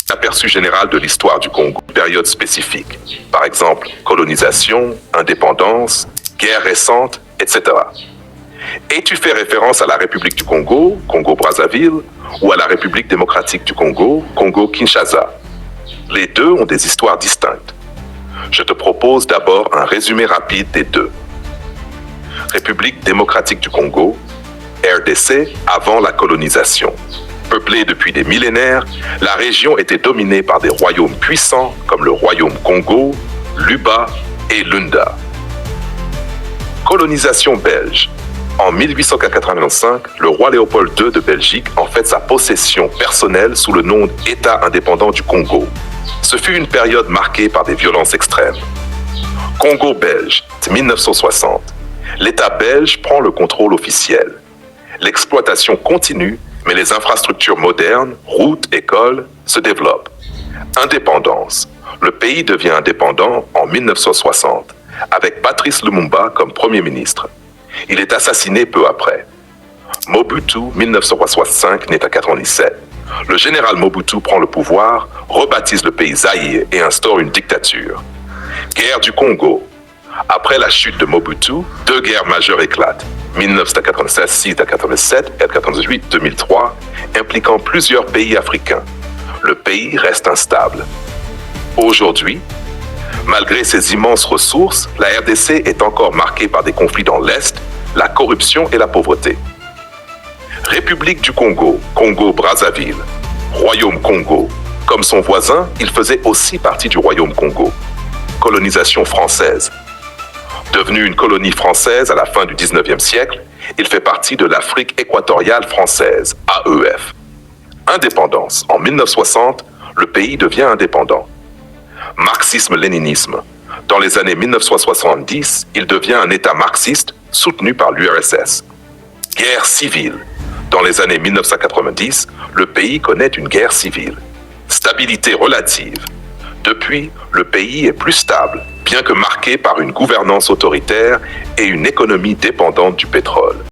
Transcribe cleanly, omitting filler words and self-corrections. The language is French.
Aperçu général de l'histoire du Congo, période spécifique. Par exemple, colonisation, indépendance, guerre récente, etc. Et tu fais référence à la République du Congo, Congo-Brazzaville, ou à la République démocratique du Congo, Congo-Kinshasa. Les deux ont des histoires distinctes. Je te propose d'abord un résumé rapide des deux. République démocratique du Congo, RDC avant la colonisation. Peuplée depuis des millénaires, la région était dominée par des royaumes puissants comme le royaume Congo, Luba et Lunda. Colonisation belge. En 1885, le roi Léopold II de Belgique en fait sa possession personnelle sous le nom d'État indépendant du Congo. Ce fut une période marquée par des violences extrêmes. Congo belge, 1960. L'État belge prend le contrôle officiel. L'exploitation continue, mais les infrastructures modernes, routes, écoles, se développent. Indépendance. Le pays devient indépendant en 1960, avec Patrice Lumumba comme Premier ministre. Il est assassiné peu après. Mobutu, 1965, naît à 97. Le général Mobutu prend le pouvoir, rebaptise le pays Zaïre et instaure une dictature. Guerre du Congo. Après la chute de Mobutu, deux guerres majeures éclatent. 1996 à 87 et 98-2003, impliquant plusieurs pays africains. Le pays reste instable. Aujourd'hui, malgré ses immenses ressources, la RDC est encore marquée par des conflits dans l'Est, la corruption et la pauvreté. République du Congo, Congo-Brazzaville. Royaume Congo. Comme son voisin, il faisait aussi partie du Royaume Congo. Colonisation française. Devenu une colonie française à la fin du 19e siècle, il fait partie de l'Afrique équatoriale française, AEF. Indépendance. En 1960, le pays devient indépendant. Marxisme-léninisme. Dans les années 1970, il devient un État marxiste soutenu par l'URSS. Guerre civile. Dans les années 1990, le pays connaît une guerre civile. Stabilité relative. Depuis, le pays est plus stable, bien que marqué par une gouvernance autoritaire et une économie dépendante du pétrole.